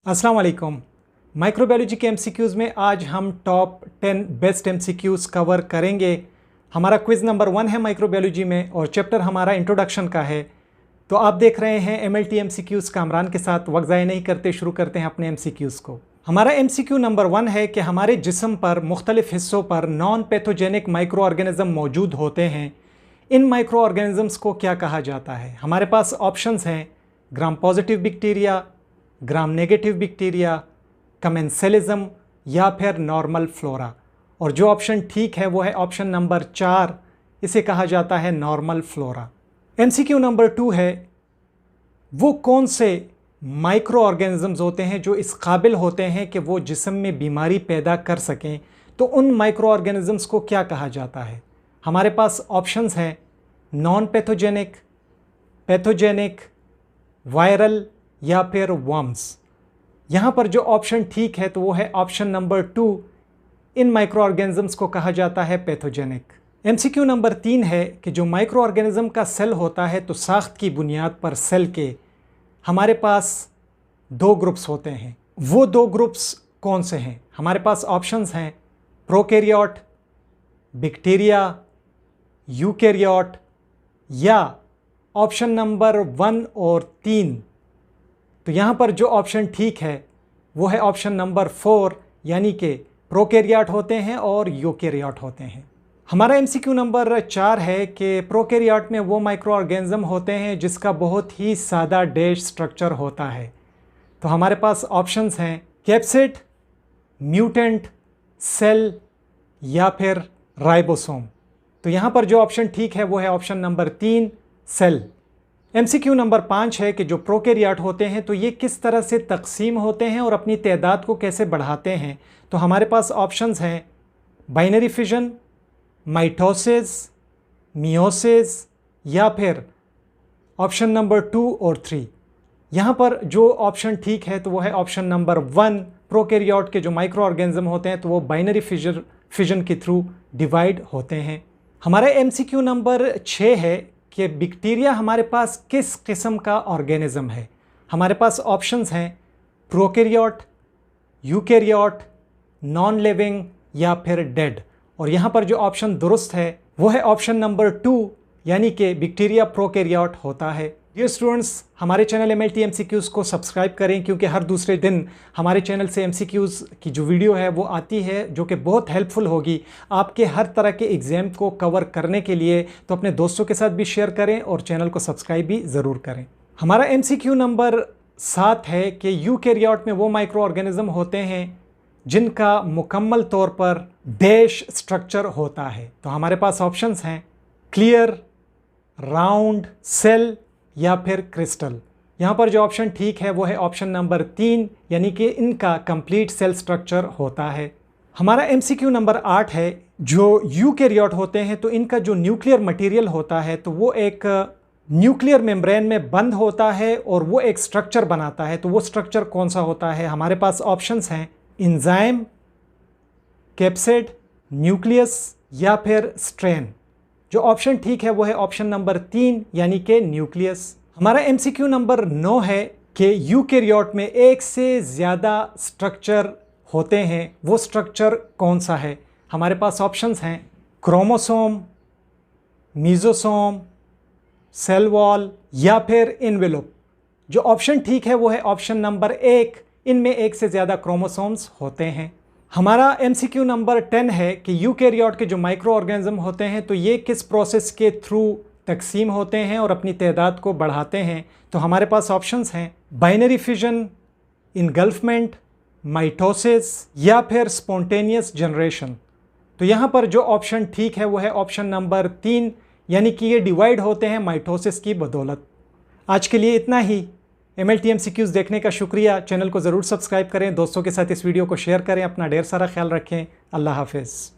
अस्सलाम वालेकुम। माइक्रोबायोलॉजी के एमसीक्यूज़ में आज हम टॉप 10 बेस्ट एमसीक्यूज़ कवर करेंगे। हमारा क्विज़ नंबर 1 है माइक्रोबायोलॉजी में और चैप्टर हमारा इंट्रोडक्शन का है। तो आप देख रहे हैं MLT एमसीक्यूज़ कामरान के साथ। वक्त ज़ाया नहीं करते, शुरू करते हैं अपने एमसीक्यूज़ को। हमारा एमसीक्यू नंबर 1 है कि हमारे जिस्म पर मुख्तलिफ हिस्सों पर नॉन पैथोजेनिक माइक्रो ऑर्गेनिज़म मौजूद होते हैं। इन माइक्रो ऑर्गेनिज़म्स को क्या कहा जाता है? हमारे पास ऑप्शंस हैं gram positive bacteria, gram negative bacteria, commensalism या फिर नॉर्मल फ्लोरा। और जो ऑप्शन ठीक है वो है ऑप्शन नंबर 4, इसे कहा जाता है नॉर्मल फ्लोरा। एमसीक्यू नंबर 2 है वो कौन से माइक्रो ऑर्गेनिज़म्स होते हैं जो इस काबिल होते हैं कि वो जिस्म में बीमारी पैदा कर सकें, तो उन माइक्रो ऑर्गेनिज़म्स को क्या कहा जाता है? हमारे पास ऑप्शंस हैं नॉन पैथोजेनिक, पैथोजेनिक, वायरल या फिर वर्म्स। यहाँ पर जो ऑप्शन ठीक है तो वो है ऑप्शन नंबर 2, इन माइक्रो ऑर्गेनिज़म्स को कहा जाता है पैथोजेनिक। एमसीक्यू नंबर 3 है कि जो माइक्रो ऑर्गेनिज़म का सेल होता है तो साख्त की बुनियाद पर सेल के हमारे पास 2 ग्रुप्स होते हैं। वो 2 ग्रुप्स कौन से हैं? हमारे पास ऑप्शंस हैं प्रोकैरियोट, बैक्टीरिया, यूकैरियोट या ऑप्शन नंबर 1 और 3। तो यहाँ पर जो ऑप्शन ठीक है वो है ऑप्शन नंबर 4, यानी कि प्रोकैरियोट होते हैं और यूकैरियोट होते हैं। हमारा एमसीक्यू नंबर 4 है कि प्रोकैरियोट में वो माइक्रो ऑर्गेनिज़म होते हैं जिसका बहुत ही सादा डैश स्ट्रक्चर होता है। तो हमारे पास ऑप्शंस हैं कैप्सिड, म्यूटेंट, सेल या फिर राइबोसोम। तो यहाँ पर जो ऑप्शन ठीक है वो है option number 3, cell. MCQ number 5 है कि जो प्रोकैरियोट होते हैं तो ये किस तरह से तकसीम होते हैं और अपनी तादाद को कैसे बढ़ाते हैं। तो हमारे पास ऑप्शंस हैं बाइनरी फिजन, माइटोसिस, मियोसिस या फिर ऑप्शन नंबर 2 और 3। यहाँ पर जो ऑप्शन ठीक है तो वो है ऑप्शन नंबर 1, प्रोकैरियोट के जो माइक्रो ऑर्गेनिज़म होते हैं तो वो बाइनरी फिजन के थ्रू डिवाइड होते हैं। हमारा एमसीक्यू नंबर 6 है कि बैक्टीरिया हमारे पास किस किस्म का ऑर्गेनिज़म है। हमारे पास ऑप्शंस हैं प्रोकैरियोट, यूकैरियोट, नॉन लिविंग या फिर डेड। और यहाँ पर जो ऑप्शन दुरुस्त है वो है ऑप्शन नंबर 2, यानी कि बैक्टीरिया प्रोकैरियोट होता है। डियर स्टूडेंट्स, हमारे चैनल MLT MCQs को सब्सक्राइब करें क्योंकि हर दूसरे दिन हमारे चैनल से MCQs की जो वीडियो है वो आती है जो कि बहुत हेल्पफुल होगी आपके हर तरह के एग्ज़ाम को कवर करने के लिए। तो अपने दोस्तों के साथ भी शेयर करें और चैनल को सब्सक्राइब भी ज़रूर करें। हमारा MCQ नंबर 7 है कि यूकैरियोट में वो माइक्रो ऑर्गेनिज़म होते हैं जिनका मुकम्मल तौर पर डैश स्ट्रक्चर होता है। तो हमारे पास ऑप्शंस हैं क्लियर, राउंड, सेल या फिर क्रिस्टल। यहाँ पर जो ऑप्शन ठीक है वो है ऑप्शन नंबर 3, यानी कि इनका कंप्लीट सेल स्ट्रक्चर होता है। हमारा एमसीक्यू नंबर 8 है जो यूकैरियोट होते हैं तो इनका जो न्यूक्लियर मटेरियल होता है तो वो एक न्यूक्लियर मेम्ब्रेन में बंद होता है और वो एक स्ट्रक्चर बनाता है। तो वो स्ट्रक्चर कौन सा होता है? हमारे पास ऑप्शंस हैं एंजाइम, कैप्सिड, न्यूक्लियस या फिर स्ट्रेन। जो ऑप्शन ठीक है वो है ऑप्शन नंबर 3, यानी कि न्यूक्लियस। हमारा एमसीक्यू नंबर 9 है कि यूकैरियोट में एक से ज़्यादा स्ट्रक्चर होते हैं, वो स्ट्रक्चर कौन सा है? हमारे पास ऑप्शंस हैं क्रोमोसोम, मीजोसोम, सेल वॉल या फिर इन्वेलप। जो ऑप्शन ठीक है वो है ऑप्शन नंबर 1, इनमें एक से ज़्यादा क्रोमोसोम्स होते हैं। हमारा एमसीक्यू नंबर 10 है कि यूकैरियोट के जो माइक्रो ऑर्गेनिज़म होते हैं तो ये किस प्रोसेस के थ्रू तकसीम होते हैं और अपनी तादाद को बढ़ाते हैं। तो हमारे पास ऑप्शंस हैं बाइनरी फिजन, इनगल्फमेंट, माइटोसिस या फिर स्पॉन्टेनियस जनरेशन। तो यहाँ पर जो ऑप्शन ठीक है वो है ऑप्शन नंबर 3, यानी कि ये डिवाइड होते हैं माइटोसिस की बदौलत। आज के लिए इतना ही। MLT MCQs देखने का शुक्रिया। चैनल को ज़रूर सब्सक्राइब करें, दोस्तों के साथ इस वीडियो को शेयर करें, अपना ढेर सारा ख्याल रखें। अल्लाह हाफ़िज़।